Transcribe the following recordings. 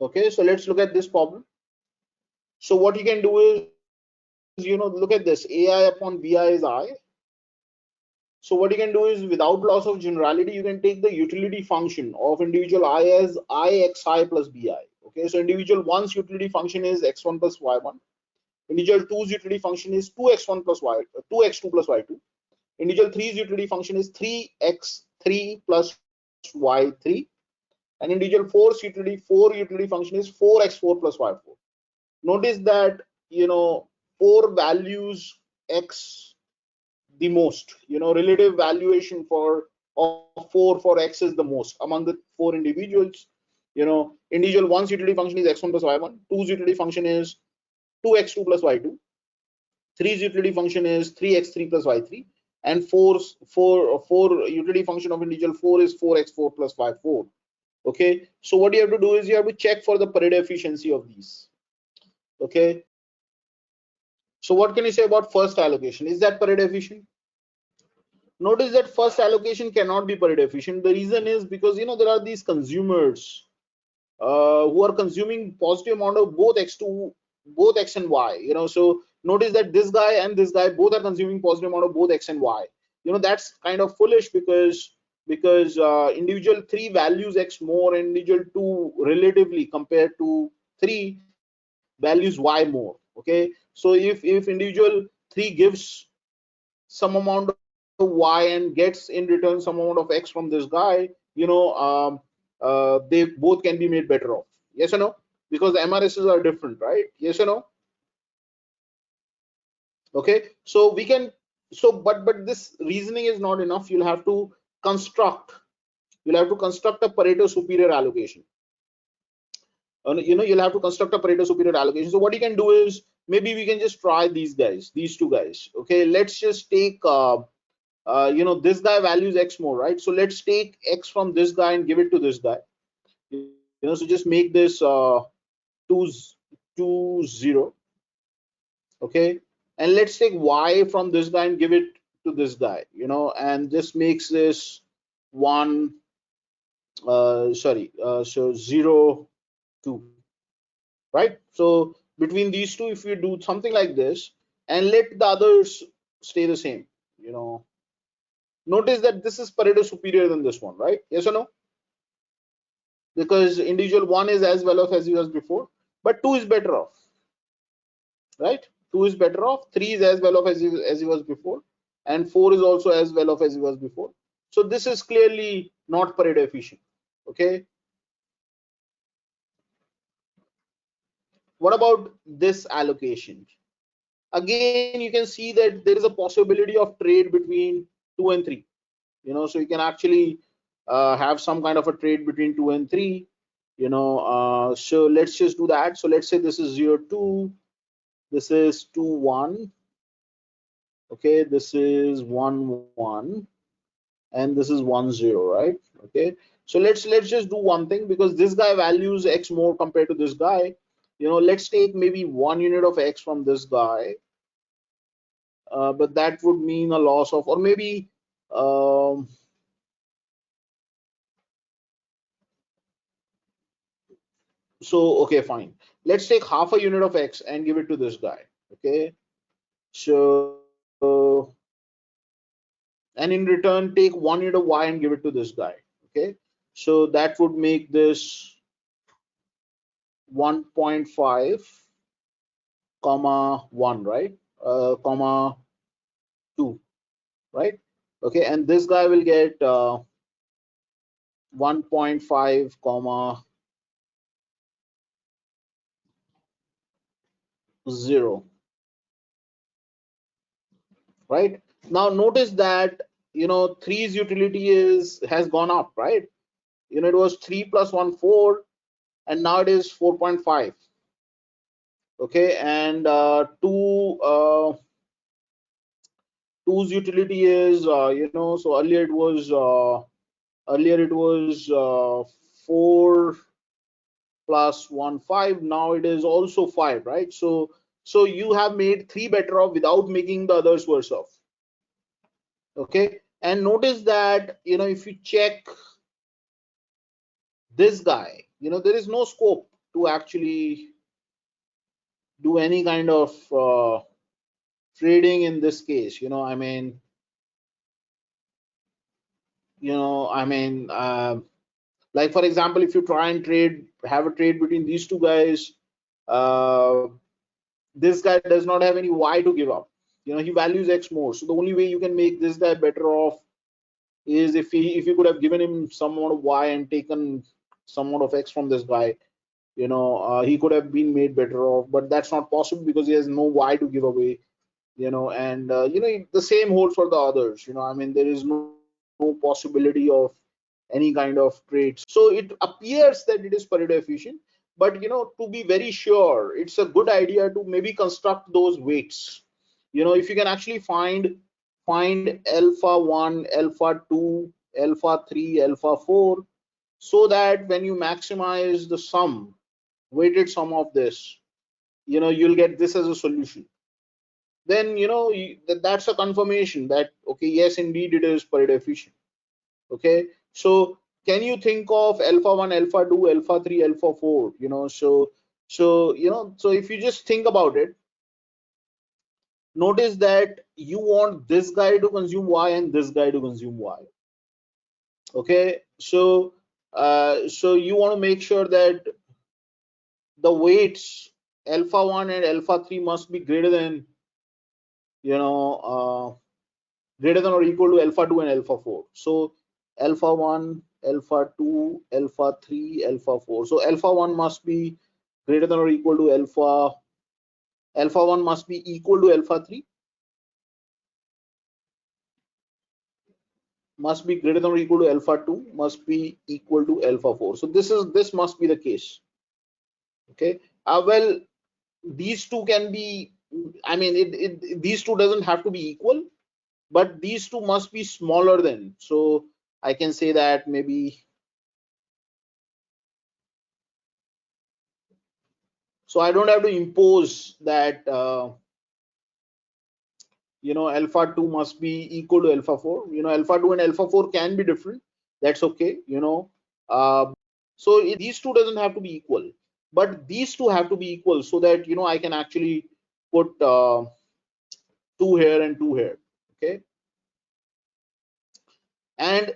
Okay, so let's look at this problem. So what you can do is, look at this. AI upon BI is I. So what you can do is, without loss of generality, you can take the utility function of individual I as IXI plus BI. Okay, so individual 1's utility function is x1 plus y1. Individual 2's utility function is 2x1 plus y, 2x2 plus y2. Individual 3's utility function is 3x3 plus y3. And individual 4's utility function is 4x4 plus y4. Notice that, 4 values x the most, relative valuation for of 4 for x is the most among the 4 individuals. Individual 1's utility function is x1 plus y1, 2's utility function is 2x2 plus y2, 3's utility function is 3x3 plus y3, and 4's utility function of individual 4 is 4x4 plus y4. Okay, so what you have to do is you have to check for the Pareto efficiency of these. Okay, so what can you say about first allocation? Is that Pareto efficient? Notice that first allocation cannot be Pareto efficient. The reason is because there are these consumers who are consuming positive amount of both x and y. So notice that this guy and this guy both are consuming positive amount of both x and y. That's kind of foolish because individual 3 values x more and individual 2 relatively compared to 3 values y more. Okay, so if individual 3 gives some amount of y and gets in return some amount of x from this guy, they both can be made better off. Yes or no? Because the MRSs are different, right? Yes or no? Okay, so we can, but this reasoning is not enough. You'll have to construct a Pareto superior allocation. You'll have to construct a Pareto superior allocation. So what you can do is, maybe we can just try these two guys. Okay, let's just take this guy values x more, right? So let's take x from this guy and give it to this guy. So just make this 2 0. Okay, and let's take y from this guy and give it to this guy. And this makes this 1 so 0 2, right? So between these two, if you do something like this and let the others stay the same, notice that this is Pareto superior than this one, right? Yes or no? Because individual 1 is as well off as he was before, but 2 is better off, right? 2 is better off, 3 is as well off as he was before, and 4 is also as well off as he was before. So this is clearly not Pareto efficient. Okay, what about this allocation? Again, you can see that there is a possibility of trade between 2 and 3. So you can actually have some kind of a trade between 2 and 3. So let's just do that. So let's say this is 0 2, this is 2 1. Okay, this is 1 1, and this is 1 0, right? Okay, so let's just do one thing, because this guy values x more compared to this guy. Let's take maybe 1 unit of x from this guy, but that would mean a loss of, or maybe so okay, fine, let's take half a unit of x and give it to this guy. Okay, so and in return take 1 unit of y and give it to this guy. Okay, so that would make this 1.5 comma 1, right? Comma 2, right? Okay, and this guy will get 1.5 comma 0, right? Now notice that 3's utility has gone up, right? It was 3 plus 1 4, and now it is 4.5. Okay, and 2's utility is so earlier it was 4 plus 1 5. Now it is also 5, right? So you have made 3 better off without making the others worse off. Okay, and notice that if you check this guy, there is no scope to actually do any kind of trading in this case. Like for example, if you try and have a trade between these two guys, uh, this guy does not have any Y to give up. He values X more. So the only way you can make this guy better off is if you could have given him some amount of Y and taken some amount of X from this guy. He could have been made better off, but that's not possible because he has no Y to give away. And the same holds for the others. There is no possibility of any kind of trade. So it appears that it is Pareto efficient, but to be very sure, it's a good idea to maybe construct those weights. If you can actually find alpha 1, alpha 2, alpha 3, alpha 4, so that when you maximize the weighted sum of this, you'll get this as a solution. Then that's a confirmation that, okay, yes, indeed it is Pareto efficient. Okay, so can you think of alpha 1, alpha 2, alpha 3, alpha 4? So if you just think about it, notice that you want this guy to consume Y and this guy to consume Y. Okay, so you want to make sure that the weights alpha 1 and alpha 3 must be greater than or equal to alpha 2 and alpha 4. So alpha 1, alpha 2, alpha 3, alpha 4. So alpha 1 must be greater than or equal to alpha 1 must be equal to alpha 3, must be greater than or equal to alpha 2, must be equal to alpha 4. So this must be the case. Okay, well, these two can be, these two doesn't have to be equal, but these two must be smaller than. So I can say that maybe, so I don't have to impose that alpha 2 must be equal to alpha 4. Alpha 2 and alpha 4 can be different, that's okay. So these two doesn't have to be equal, but these two have to be equal, so that I can actually put 2 here and 2 here. Okay, and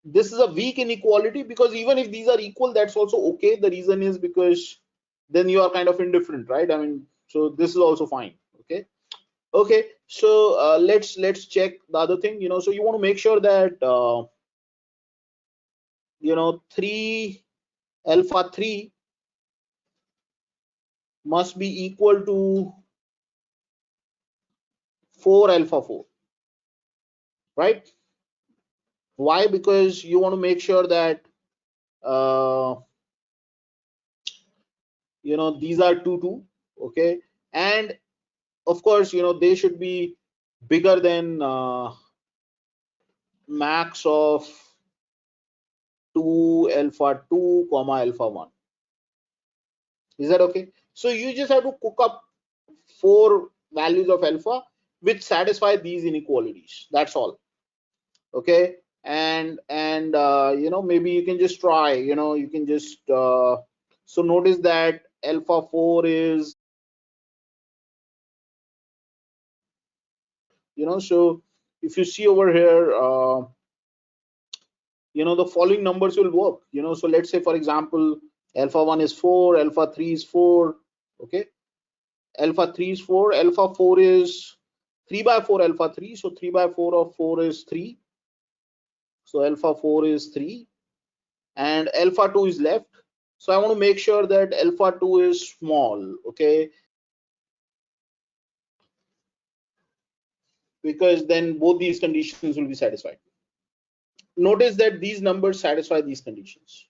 this is a weak inequality, because even if these are equal, that's also okay. The reason is because then you are kind of indifferent, right? So this is also fine. Okay, so let's check the other thing. So you want to make sure that 3 alpha 3 must be equal to 4 alpha 4, right? Why? Because you want to make sure that uh, these are 2 2. Okay, and of course they should be bigger than max of 2 alpha 2 comma alpha 1. Is that okay? So you just have to cook up 4 values of alpha which satisfy these inequalities. That's all. Okay, and maybe you can just try. You can just so notice that alpha 4 is so if you see over here, the following numbers will work. So let's say, for example, alpha 1 is 4, alpha 3 is 4. Okay, alpha 3 is 4, alpha 4 is 3 by 4 alpha 3. So 3 by 4 of 4 is 3. So alpha 4 is 3, and alpha 2 is left. So I want to make sure that alpha 2 is small. Okay, because then both these conditions will be satisfied. Notice that these numbers satisfy these conditions.